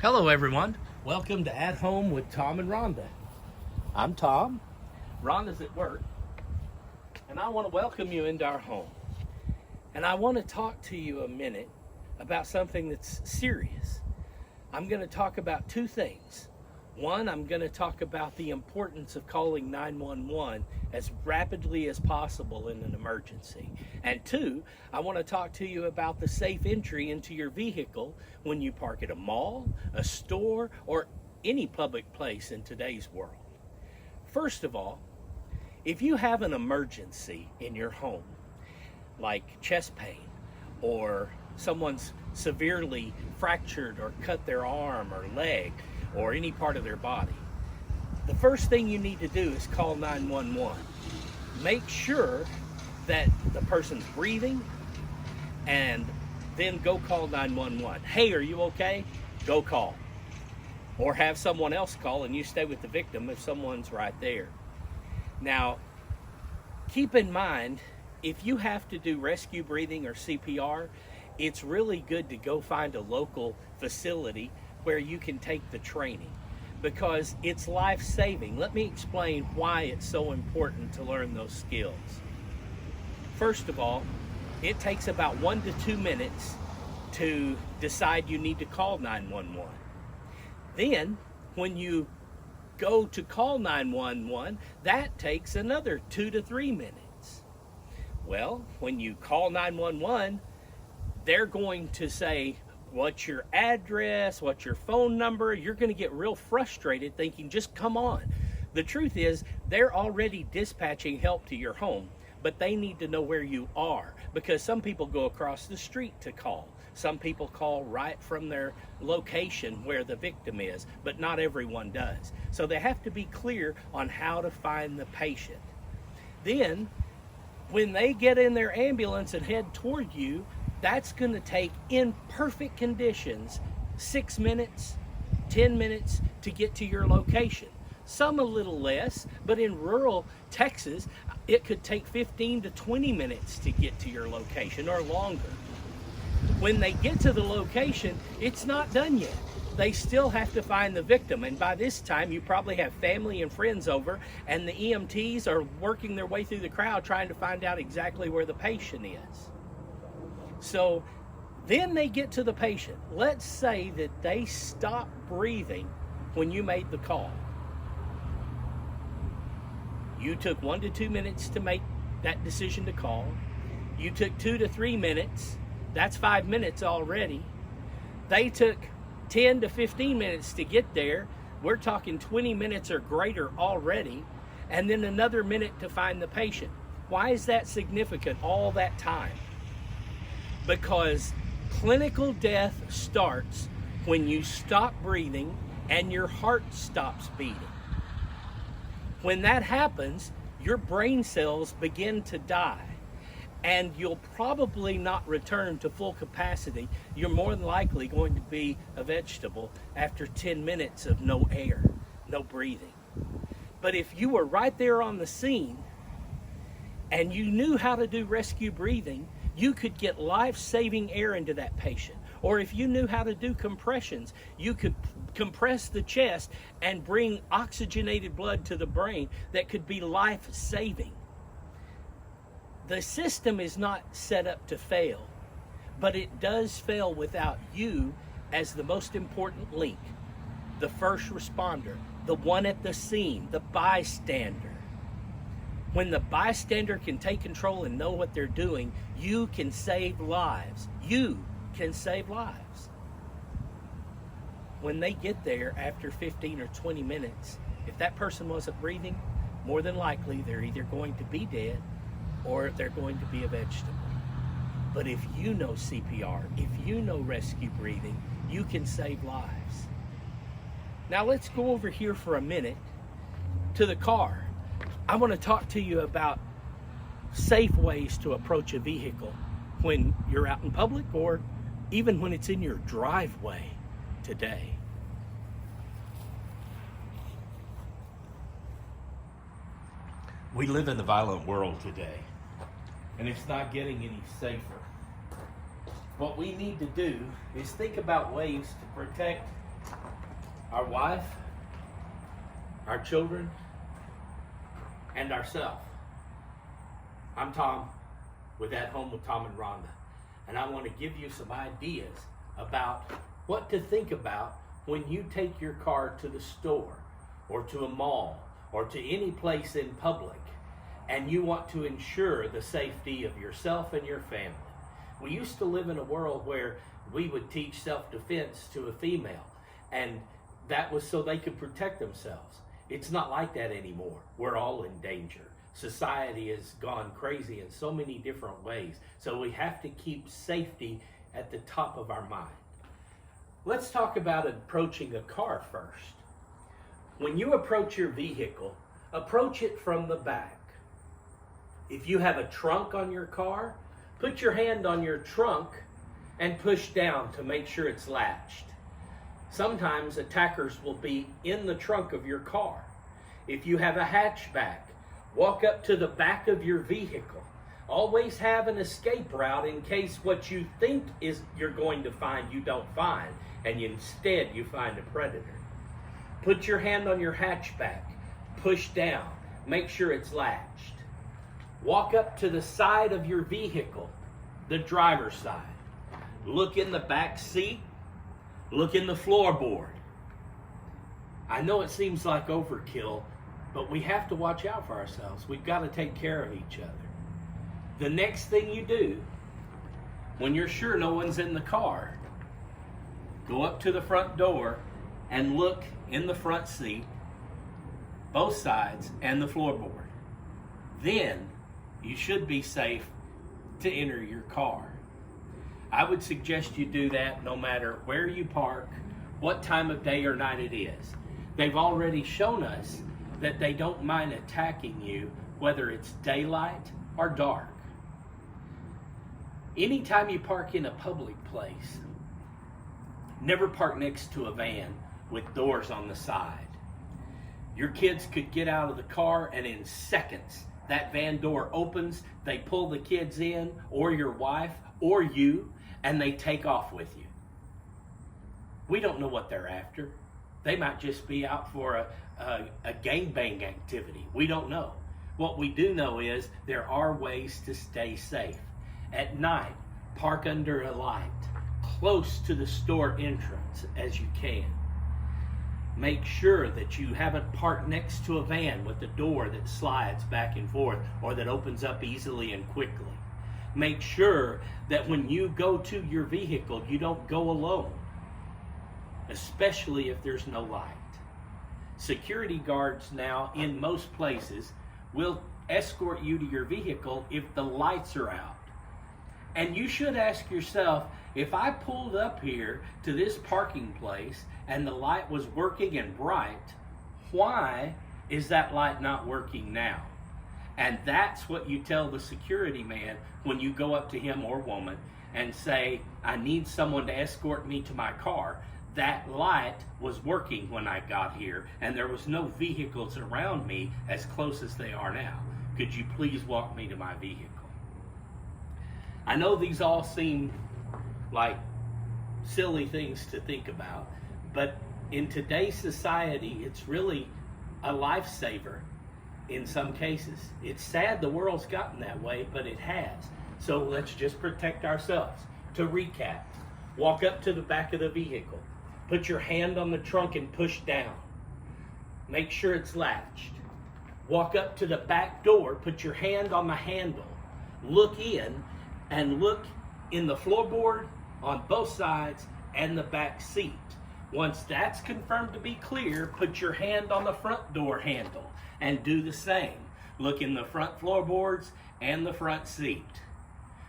Hello, everyone. Welcome to At Home with Tom and Rhonda. I'm Tom. Rhonda's at work, and I want to welcome you into our home. And I want to talk to you a minute about something that's serious. I'm going to talk about two things. One, I'm going to talk about the importance of calling 911 as rapidly as possible in an emergency. And two, I want to talk to you about the safe entry into your vehicle when you park at a mall, a store, or any public place in today's world. First of all, if you have an emergency in your home, like chest pain, or someone's severely fractured or cut their arm or leg, or any part of their body, the first thing you need to do is call 911. Make sure that the person's breathing, and then go call 911. Hey, are you okay? Go call. Or have someone else call and you stay with the victim if someone's right there. Now, keep in mind, if you have to do rescue breathing or CPR, it's really good to go find a local facility where you can take the training, because it's life-saving. Let me explain why it's so important to learn those skills. First of all, it takes about 1 to 2 minutes to decide you need to call 911. Then, when you go to call 911, that takes another 2 to 3 minutes. Well, when you call 911, they're going to say, what's your address, what's your phone number? You're going to get real frustrated thinking, just come on. The truth is, they're already dispatching help to your home, but they need to know where you are, because some people go across the street to call. Some people call right from their location where the victim is, but not everyone does. So they have to be clear on how to find the patient. Then, when they get in their ambulance and head toward you, that's going to take, in perfect conditions, 6 minutes, 10 minutes to get to your location. Some a little less, but in rural Texas, it could take 15 to 20 minutes to get to your location, or longer. When they get to the location, it's not done yet. They still have to find the victim, and by this time you probably have family and friends over, and the EMTs are working their way through the crowd trying to find out exactly where the patient is. So then they get to the patient. Let's say that they stop breathing when you made the call. You took 1 to 2 minutes to make that decision to call. You took 2 to 3 minutes. That's 5 minutes already. They took 10 to 15 minutes to get there. We're talking 20 minutes or greater already. And then another minute to find the patient. Why is that significant, all that time? Because clinical death starts when you stop breathing and your heart stops beating. When that happens, your brain cells begin to die, and you'll probably not return to full capacity. You're more than likely going to be a vegetable after 10 minutes of no air, no breathing. But if you were right there on the scene and you knew how to do rescue breathing, you could get life-saving air into that patient. Or if you knew how to do compressions, you could compress the chest and bring oxygenated blood to the brain that could be life-saving. The system is not set up to fail, but it does fail without you as the most important link, the first responder, the one at the scene, the bystander. When the bystander can take control and know what they're doing, you can save lives. You can save lives. When they get there after 15 or 20 minutes, if that person wasn't breathing, more than likely they're either going to be dead or they're going to be a vegetable. But if you know CPR, if you know rescue breathing, you can save lives. Now let's go over here for a minute to the car. I want to talk to you about safe ways to approach a vehicle when you're out in public, or even when it's in your driveway today. We live in a violent world today, and it's not getting any safer. What we need to do is think about ways to protect our wife, our children, and ourselves. I'm Tom with At Home with Tom and Rhonda, and I want to give you some ideas about what to think about when you take your car to the store or to a mall or to any place in public and you want to ensure the safety of yourself and your family. We used to live in a world where we would teach self-defense to a female, and that was so they could protect themselves. It's not like that anymore. We're all in danger. Society has gone crazy in so many different ways. So we have to keep safety at the top of our mind. Let's talk about approaching a car first. When you approach your vehicle, approach it from the back. If you have a trunk on your car, put your hand on your trunk and push down to make sure it's latched. Sometimes attackers will be in the trunk of your car. If you have a hatchback, walk up to the back of your vehicle. Always have an escape route in case what you think is you're going to find you don't find, and instead you find a predator. Put your hand on your hatchback, push down, make sure it's latched. Walk up to the side of your vehicle, the driver's side. Look in the back seat, look in the floorboard. I know it seems like overkill, but we have to watch out for ourselves. We've got to take care of each other. The next thing you do, when you're sure no one's in the car, go up to the front door and look in the front seat, both sides, and the floorboard. Then you should be safe to enter your car. I would suggest you do that no matter where you park, what time of day or night it is. They've already shown us that they don't mind attacking you whether it's daylight or dark. Anytime you park in a public place, never park next to a van with doors on the side. Your kids could get out of the car and in seconds that van door opens, they pull the kids in, or your wife, or you, and they take off with you. We don't know what they're after. They might just be out for a gangbang activity. We don't know. What we do know is there are ways to stay safe. At night, park under a light, close to the store entrance as you can. Make sure that you haven't parked next to a van with the door that slides back and forth or that opens up easily and quickly. Make sure that when you go to your vehicle, you don't go alone, especially if there's no light. Security guards now in most places will escort you to your vehicle if the lights are out. And you should ask yourself, if I pulled up here to this parking place and the light was working and bright, why is that light not working now? And that's what you tell the security man when you go up to him or woman and say, I need someone to escort me to my car. That light was working when I got here and there was no vehicles around me as close as they are now. Could you please walk me to my vehicle? I know these all seem like silly things to think about, but in today's society, it's really a lifesaver in some cases. It's sad the world's gotten that way, but it has. So let's just protect ourselves. To recap, walk up to the back of the vehicle, put your hand on the trunk and push down. Make sure it's latched. Walk up to the back door, put your hand on the handle, look in, and look in the floorboard on both sides and the back seat. Once that's confirmed to be clear, put your hand on the front door handle and do the same. Look in the front floorboards and the front seat.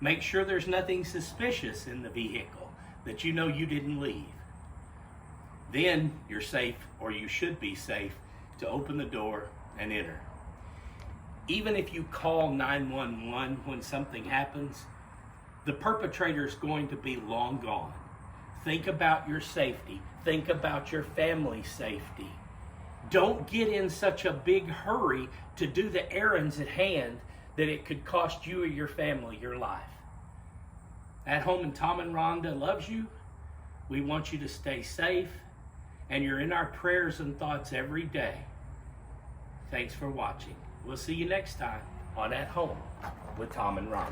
Make sure there's nothing suspicious in the vehicle that you know you didn't leave. Then you're safe, or you should be safe, to open the door and enter. Even if you call 911 when something happens, the perpetrator is going to be long gone. Think about your safety. Think about your family's safety. Don't get in such a big hurry to do the errands at hand that it could cost you or your family your life. At Home and Tom and Rhonda loves you. We want you to stay safe, and you're in our prayers and thoughts every day. Thanks for watching. We'll see you next time on At Home with Tom and Ron.